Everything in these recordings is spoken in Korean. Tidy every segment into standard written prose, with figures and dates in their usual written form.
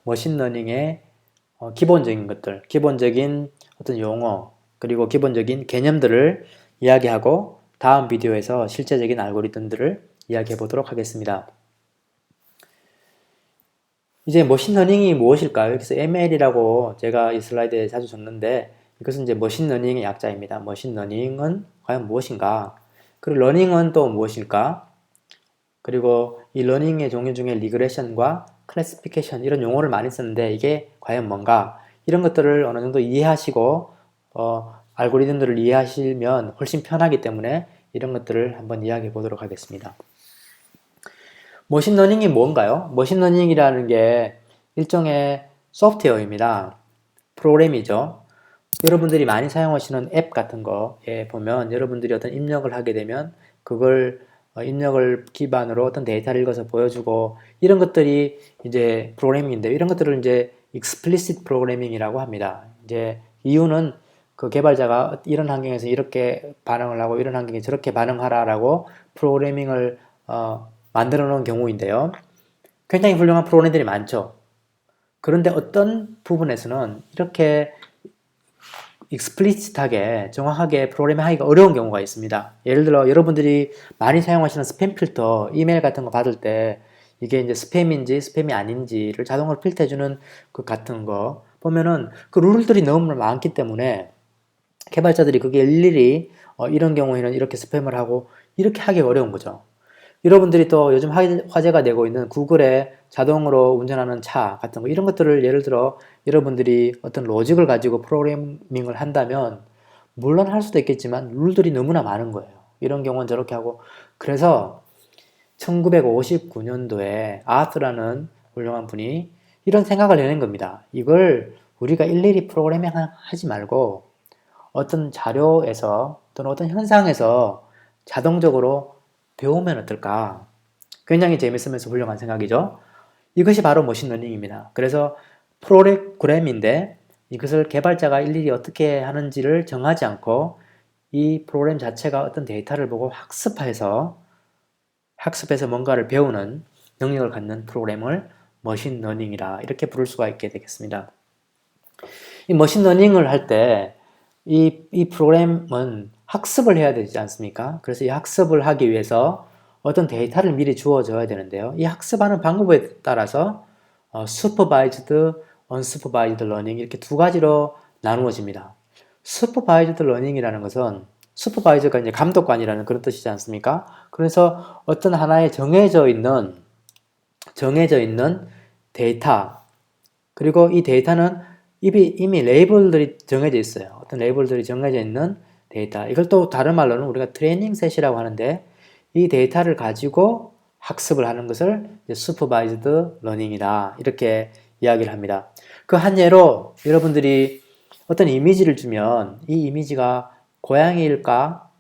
머신러닝의 기본적인 것들, 기본적인 어떤 용어, 그리고 기본적인 개념들을 이야기하고 다음 비디오에서 실제적인 알고리즘들을 이야기해 보도록 하겠습니다. 이제 머신러닝이 무엇일까요? 여기서 ML이라고 제가 이 슬라이드에 자주 줬는데 이것은 이제 머신러닝의 약자입니다. 머신러닝은 과연 무엇인가? 그리고 러닝은 또 무엇일까? 그리고 이 러닝의 종류 중에 리그레션과 클래시피케이션 이런 용어를 많이 쓰는데 이게 과연 뭔가? 이런 것들을 어느 정도 이해하시고 알고리즘들을 이해하시면 훨씬 편하기 때문에 이런 것들을 한번 이야기해 보도록 하겠습니다. 머신러닝이 뭔가요? 머신러닝이라는 게 일종의 소프트웨어입니다. 프로그램이죠. 여러분들이 많이 사용하시는 앱 같은 거에 보면 여러분들이 어떤 입력을 하게 되면 그걸 입력을 기반으로 어떤 데이터를 읽어서 보여주고 이런 것들이 이제 프로그래밍인데 이런 것들을 이제 explicit 프로그래밍이라고 합니다. 이제 이유는 그 개발자가 이런 환경에서 이렇게 반응을 하고 이런 환경에 저렇게 반응하라라고 프로그래밍을 만들어 놓은 경우인데요. 굉장히 훌륭한 프로그램들이 많죠. 그런데 어떤 부분에서는 이렇게 익스플리시트하게 정확하게 프로그래밍 하기가 어려운 경우가 있습니다. 예를 들어 여러분들이 많이 사용하시는 스팸 필터, 이메일 같은 거 받을 때 이게 이제 스팸인지 스팸이 아닌지를 자동으로 필터해주는 그 같은 거 보면은 그 룰들이 너무 많기 때문에 개발자들이 그게 일일이 이런 경우에는 이렇게 스팸을 하고 이렇게 하기가 어려운 거죠. 여러분들이 또 요즘 화제가 되고 있는 구글의 자동으로 운전하는 차 같은 거 이런 것들을 예를 들어 여러분들이 어떤 로직을 가지고 프로그래밍을 한다면 물론 할 수도 있겠지만 룰들이 너무나 많은 거예요. 이런 경우는 저렇게 하고 그래서 1959년도에 아트라는 훌륭한 분이 이런 생각을 내는 겁니다. 이걸 우리가 일일이 프로그래밍 하지 말고 어떤 자료에서 또는 어떤 현상에서 자동적으로 배우면 어떨까? 굉장히 재밌으면서 훌륭한 생각이죠. 이것이 바로 머신러닝입니다. 그래서 프로그램인데 이것을 개발자가 일일이 어떻게 하는지를 정하지 않고 이 프로그램 자체가 어떤 데이터를 보고 학습해서 뭔가를 배우는 능력을 갖는 프로그램을 머신러닝이라 이렇게 부를 수가 있게 되겠습니다. 이 머신러닝을 할 때 이 프로그램은 학습을 해야 되지 않습니까? 그래서 이 학습을 하기 위해서 어떤 데이터를 미리 주어줘야 되는데요. 이 학습하는 방법에 따라서 supervised, unsupervised learning 이렇게 두 가지로 나누어집니다. supervised learning이라는 것은 supervisor가 이제 감독관이라는 그런 뜻이지 않습니까? 그래서 어떤 하나의 정해져 있는 데이터 그리고 이 데이터는 이미 레이블들이 정해져 있어요. 어떤 레이블들이 정해져 있는 데이터. 이걸 또 다른 말로는 우리가 트레이닝 셋이라고 하는데 이 데이터를 가지고 학습을 하는 것을 supervised learning이다. 이렇게 이야기를 합니다. 그 한 예로 여러분들이 어떤 이미지를 주면 이 이미지가 고양이일까?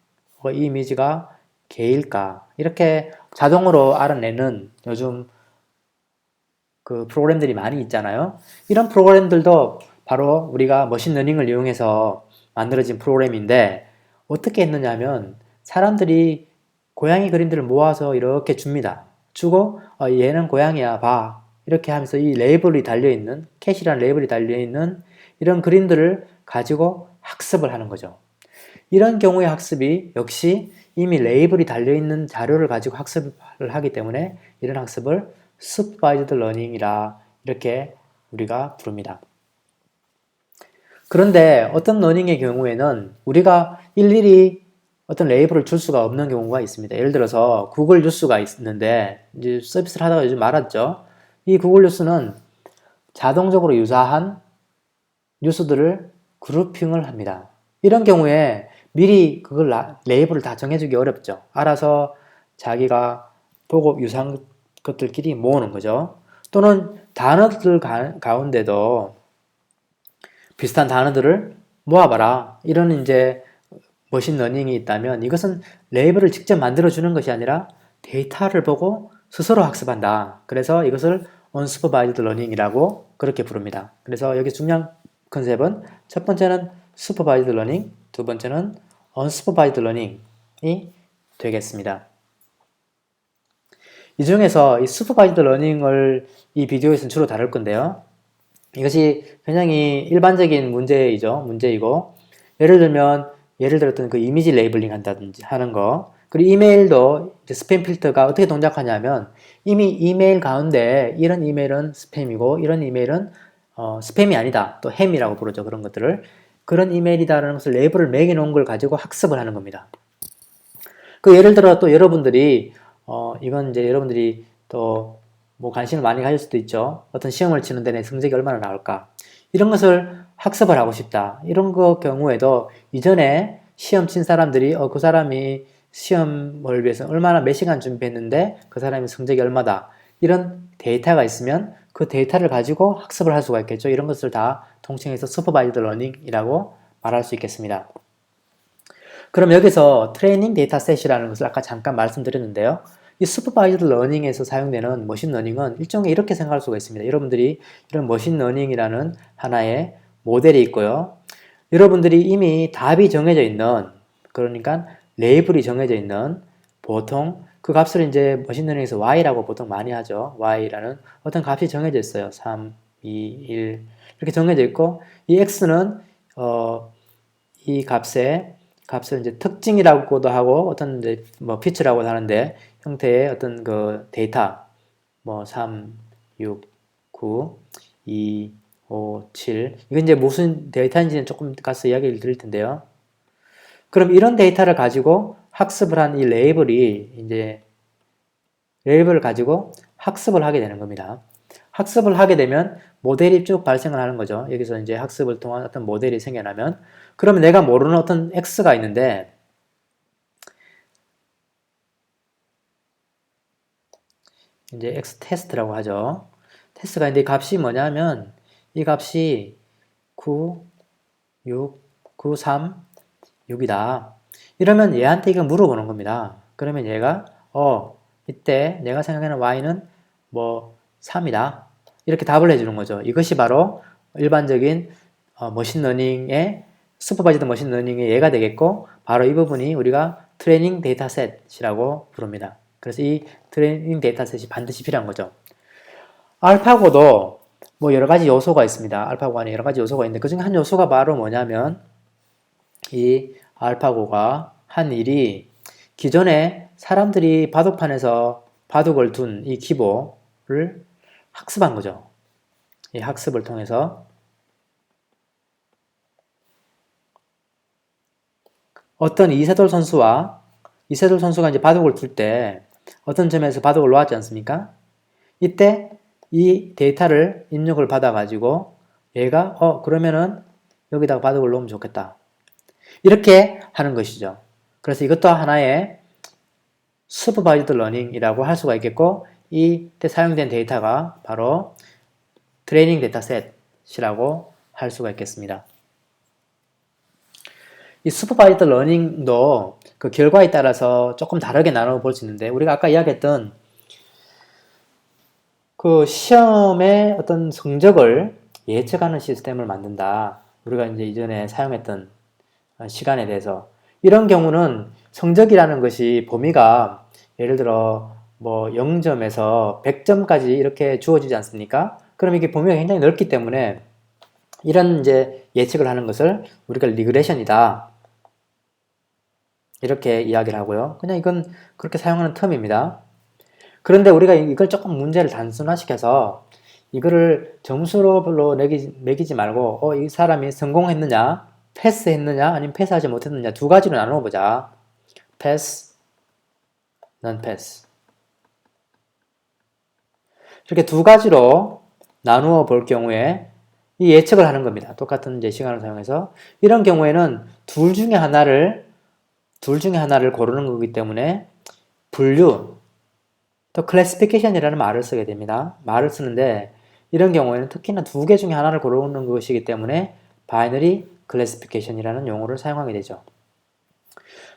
이 이미지가 개일까? 이렇게 자동으로 알아내는 요즘 그 프로그램들이 많이 있잖아요. 이런 프로그램들도 바로 우리가 머신러닝을 이용해서 만들어진 프로그램인데 어떻게 했느냐 하면 사람들이 고양이 그림들을 모아서 이렇게 줍니다. 주고 얘는 고양이야 봐 이렇게 하면서 이 레이블이 달려있는 캣이라는 레이블이 달려있는 이런 그림들을 가지고 학습을 하는 거죠. 이런 경우의 학습이 역시 이미 레이블이 달려있는 자료를 가지고 학습을 하기 때문에 이런 학습을 supervised learning이라 이렇게 우리가 부릅니다. 그런데 어떤 러닝의 경우에는 우리가 일일이 어떤 레이블을 줄 수가 없는 경우가 있습니다. 예를 들어서 구글 뉴스가 있는데 이제 서비스를 하다가 요즘 말았죠. 이 구글 뉴스는 자동적으로 유사한 뉴스들을 그룹핑을 합니다. 이런 경우에 미리 그걸 레이블을 다 정해주기 어렵죠. 알아서 자기가 보고 유사한 것들끼리 모으는 거죠. 또는 단어들 가운데도 비슷한 단어들을 모아봐라. 이런 이제 머신러닝이 있다면 이것은 레이블을 직접 만들어주는 것이 아니라 데이터를 보고 스스로 학습한다. 그래서 이것을 unsupervised learning이라고 그렇게 부릅니다. 그래서 여기 중요한 컨셉은 첫 번째는 supervised learning, 두 번째는 unsupervised learning이 되겠습니다. 이 중에서 이 supervised learning을 이 비디오에서는 주로 다룰 건데요. 이것이 굉장히 일반적인 문제이고, 예를 들었던 그 이미지 레이블링 한다든지 하는 거, 그리고 이메일도 이제 스팸 필터가 어떻게 동작하냐면, 이미 이메일 가운데 이런 이메일은 스팸이고, 이런 이메일은 스팸이 아니다. 또 햄이라고 부르죠. 그런 것들을. 그런 이메일이다라는 것을 레이블을 매겨놓은 걸 가지고 학습을 하는 겁니다. 그 예를 들어 또 여러분들이, 이건 이제 여러분들이 또 뭐 관심을 많이 가질 수도 있죠. 어떤 시험을 치는데 내 성적이 얼마나 나올까. 이런 것을 학습을 하고 싶다. 이런 거 경우에도 이전에 시험 친 사람들이 그 사람이 시험을 위해서 얼마나 몇 시간 준비했는데 그 사람의 성적이 얼마다. 이런 데이터가 있으면 그 데이터를 가지고 학습을 할 수가 있겠죠. 이런 것을 다 통칭해서 슈퍼바이저드 러닝이라고 말할 수 있겠습니다. 그럼 여기서 트레이닝 데이터셋이라는 것을 아까 잠깐 말씀드렸는데요. 이 슈퍼바이저드 러닝에서 사용되는 머신러닝은 일종의 이렇게 생각할 수가 있습니다. 여러분들이 이런 머신러닝이라는 하나의 모델이 있고요. 여러분들이 이미 답이 정해져 있는, 그러니까 레이블이 정해져 있는, 보통 그 값을 이제 머신러닝에서 y라고 보통 많이 하죠. y라는 어떤 값이 정해져 있어요. 3, 2, 1 이렇게 정해져 있고, 이 x는 이 값을 이제 특징이라고도 하고 어떤 이제 뭐 피처라고도 하는데, 형태의 어떤 그 데이터 뭐 3, 6, 9, 2, 5, 7 이건 이제 무슨 데이터인지는 조금 가서 이야기를 드릴 텐데요. 그럼 이런 데이터를 가지고 학습을 한 이 레이블을 가지고 학습을 하게 되는 겁니다. 학습을 하게 되면 모델이 쭉 발생을 하는 거죠. 여기서 이제 학습을 통한 어떤 모델이 생겨나면, 그러면 내가 모르는 어떤 x가 있는데, 이제 x 테스트라고 하죠. 테스트가 있는데 이 값이 뭐냐면, 이 값이 9, 6, 9, 3, 6이다. 이러면 얘한테 이거 물어보는 겁니다. 그러면 얘가 이때 내가 생각하는 y는 뭐 3이다. 이렇게 답을 해주는 거죠. 이것이 바로 일반적인 머신러닝의 슈퍼바이저드 머신러닝의 예가 되겠고, 바로 이 부분이 우리가 트레이닝 데이터셋이라고 부릅니다. 그래서 이 트레이닝 데이터셋이 반드시 필요한 거죠. 알파고도 뭐 여러 가지 요소가 있습니다. 알파고 안에 여러 가지 요소가 있는데 그 중에 한 요소가 바로 뭐냐면, 이 알파고가 한 일이 기존에 사람들이 바둑판에서 바둑을 둔 이 기보를 학습한 거죠. 이 학습을 통해서 어떤 이세돌 선수가 이제 바둑을 둘 때 어떤 점에서 바둑을 놓았지 않습니까? 이때 이 데이터를 입력을 받아가지고 얘가 그러면은 여기다가 바둑을 놓으면 좋겠다. 이렇게 하는 것이죠. 그래서 이것도 하나의 슈퍼바이저드 러닝이라고 할 수가 있겠고, 이때 사용된 데이터가 바로 트레이닝 데이터셋이라고 할 수가 있겠습니다. 이 슈퍼바이저드 러닝도 그 결과에 따라서 조금 다르게 나눠 볼 수 있는데, 우리가 아까 이야기했던 그 시험의 어떤 성적을 예측하는 시스템을 만든다. 우리가 이제 이전에 사용했던 시간에 대해서, 이런 경우는 성적이라는 것이 범위가 예를 들어 뭐 0점에서 100점까지 이렇게 주어지지 않습니까? 그럼 이게 범위가 굉장히 넓기 때문에 이런 이제 예측을 하는 것을 우리가 리그레션이다, 이렇게 이야기를 하고요. 그냥 이건 그렇게 사용하는 텀입니다. 그런데 우리가 이걸 조금 문제를 단순화시켜서 이거를 점수로 별로 매기지 말고 이 사람이 성공했느냐, 패스했느냐, 아니면 패스하지 못했느냐 두 가지로 나누어 보자. 패스, 넌 패스. 이렇게 두 가지로 나누어 볼 경우에 이 예측을 하는 겁니다. 똑같은 이제 시간을 사용해서 이런 경우에는 둘 중에 하나를 고르는 거기 때문에 분류, 또 클래시피케이션이라는 말을 쓰게 됩니다. 말을 쓰는데 이런 경우에는 특히나 두 개 중에 하나를 고르는 것이기 때문에 바이너리 클래시피케이션이라는 용어를 사용하게 되죠.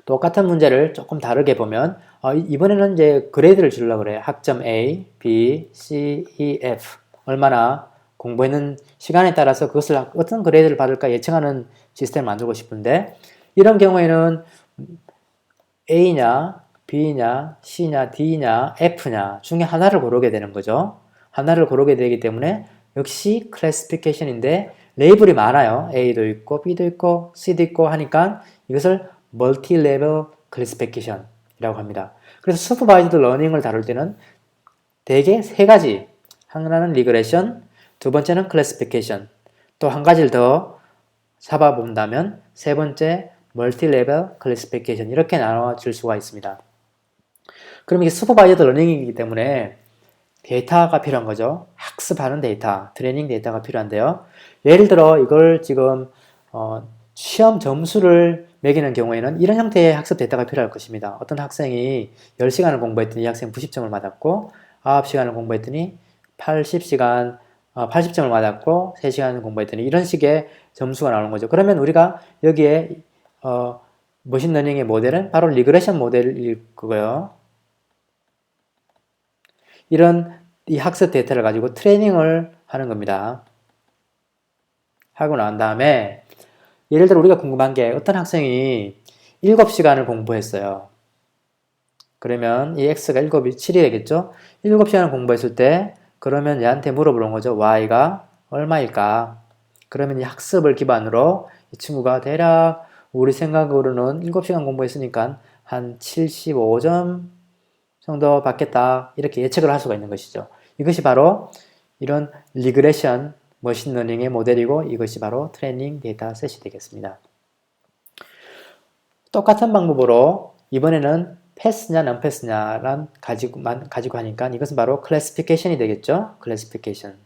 똑같은 문제를 조금 다르게 보면 이번에는 이제 그레이드를 주려고 그래요. 학점 A, B, C, E, F 얼마나 공부했는 시간에 따라서 그것을 어떤 그레이드를 받을까 예측하는 시스템을 만들고 싶은데, 이런 경우에는 A냐, B냐, C냐, D냐, F냐 중에 하나를 고르게 되는 거죠. 하나를 고르게 되기 때문에 역시 클래시피케이션인데 레이블이 많아요. A도 있고 B도 있고 C도 있고 하니까 이것을 멀티레벨 클래시피케이션이라고 합니다. 그래서 슈퍼바이저드 러닝을 다룰 때는 대개 세 가지, 하나는 리그레션, 두 번째는 클래시피케이션, 또 한 가지를 더 잡아본다면 세 번째 멀티레벨 클래시피케이션 이렇게 나눠질 수가 있습니다. 그럼 이게 슈퍼바이저드 러닝이기 때문에 데이터가 필요한 거죠. 학습하는 데이터, 트레이닝 데이터가 필요한데요. 예를 들어 이걸 지금 시험 점수를 매기는 경우에는 이런 형태의 학습 데이터가 필요할 것입니다. 어떤 학생이 10시간을 공부했더니 이 학생 90점을 맞았고 9시간을 공부했더니 80점을 맞았고 3시간을 공부했더니 이런 식의 점수가 나오는 거죠. 그러면 우리가 여기에 머신러닝의 모델은 바로 리그레션 모델일 거고요. 이런 이 학습 데이터를 가지고 트레이닝을 하는 겁니다. 하고 난 다음에 예를 들어 우리가 궁금한 게 어떤 학생이 7시간을 공부했어요. 그러면 이 x가 7이 7이 되겠죠? 7시간을 공부했을 때 그러면 얘한테 물어보는 거죠. y가 얼마일까? 그러면 이 학습을 기반으로 이 친구가 대략 우리 생각으로는 7시간 공부했으니까 한 75점 정도 받겠다 이렇게 예측을 할 수가 있는 것이죠. 이것이 바로 이런 리그레션 머신러닝의 모델이고 이것이 바로 트레이닝 데이터셋이 되겠습니다. 똑같은 방법으로 이번에는 패스냐 non-패스냐란 가지고 하니까 이것은 바로 클래시피케이션이 되겠죠. 클래시피케이션의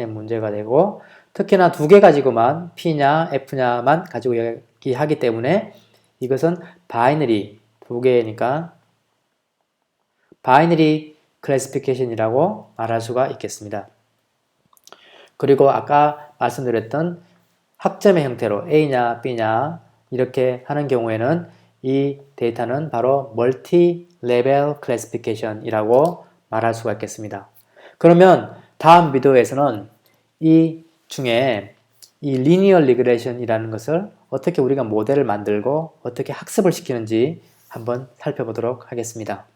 문제가 되고 특히나 두 개 가지고만 P냐 F냐만 가지고 얘기하기 때문에 이것은 바이너리 두 개니까 바이너리 클래시피케이션이라고 말할 수가 있겠습니다. 그리고 아까 말씀드렸던 학점의 형태로 A냐 B냐 이렇게 하는 경우에는 이 데이터는 바로 멀티 레벨 클래시피케이션이라고 말할 수가 있겠습니다. 그러면 다음 비디오에서는 이 중에 이 리니어 리그레션이라는 것을 어떻게 우리가 모델을 만들고 어떻게 학습을 시키는지 한번 살펴보도록 하겠습니다.